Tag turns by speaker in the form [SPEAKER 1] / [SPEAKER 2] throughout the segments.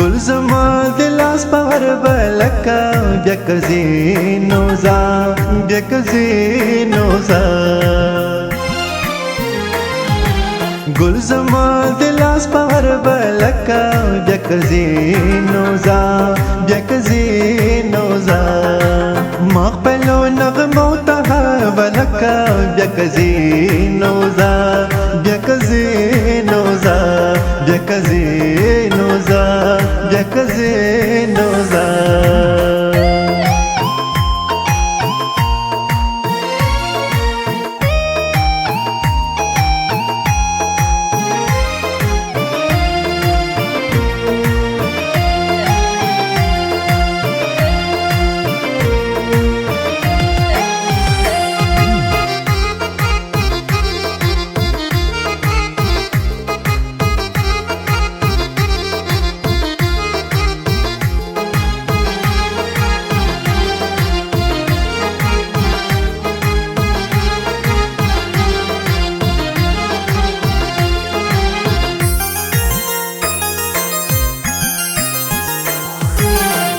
[SPEAKER 1] گل زما د لاس په غربلکه بیا که ځینو ځه بیا که ځینو ځه گل زما د لاس په غربلکه بیا که ځینو ځه بیا که ځینو ځه ما خپلو نغمو ته غربلکه بیا که ځینو ځه بیا که ځینو ځه بیا که ځینو ځه بیا که ځینو ځه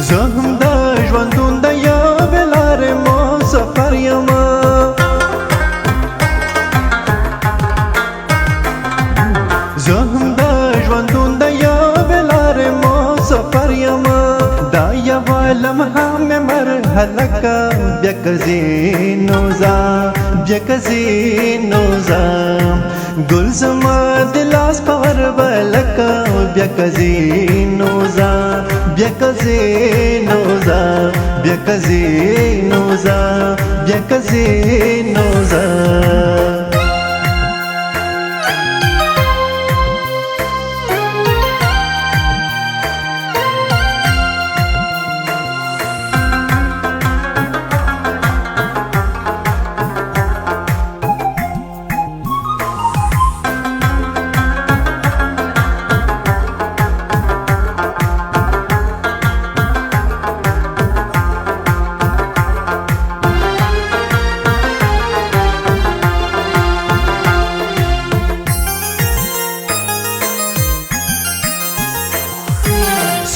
[SPEAKER 1] زه هم د ژوندون د یوې لارې مسافر یمه زه هم د ژوندون د یوې لارې مسافر یمه دا یوه لمحه مې مرحلکه بیا که ځینو ځه بیا که ځینو ځه گل زما د لاس په غربلکه بیا که ځینو ځه بیا که ځینو ځه بیا که ځینو ځه بیا که ځینو ځه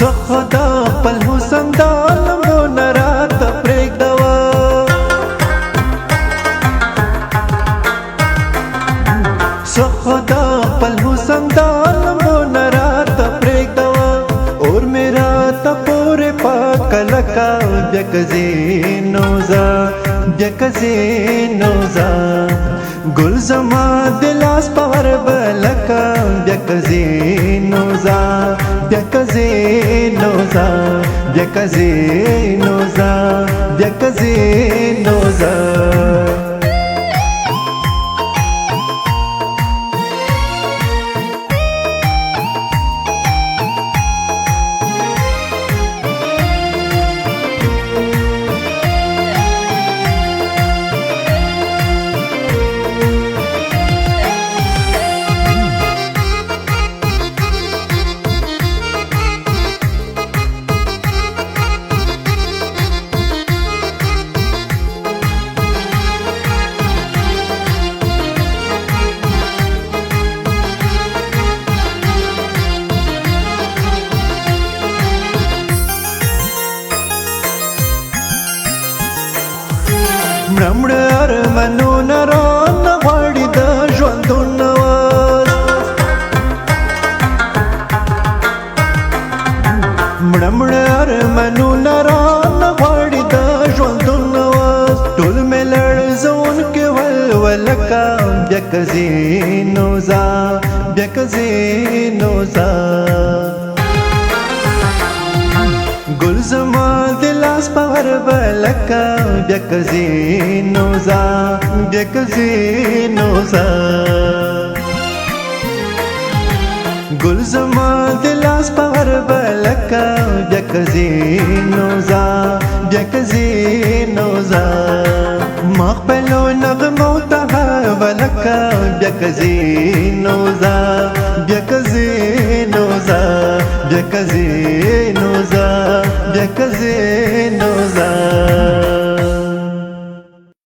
[SPEAKER 1] څخه د خپل حسن د لمبونه راته پرېږدوه څخه د خپل حسن د لمبونه راته پرېږدوه اور مې راته پورې پاکه لکه بیا که ځینو ځه بیا که ځینو ځه گل زما د لاس په غربلکه بیا که ځینو ځه بیا که ځینو ځه بیا که ځینو ځه بیا که ځینو ځه مړه مړه ارمانونه رانه غواړي د ژوندون نواز مړه مړه ارمانونه رانه غواړي د ژوندون نواز ټول مې لړزونکي ولولکه بیا که ځینو ځه بیا که ځینو ځه گل زما د لاس په غربلکه بیا که ځینو ځه بیا که ځینو ځه گل زما د لاس په غربلکه بیا که ځینو ځه بیا که ځینو ځه ما خپلو نغمو ته غربلکه بیا که ځینو ځه بیا که ځینو ځه بیا که ځینو ځه بیا که ځینو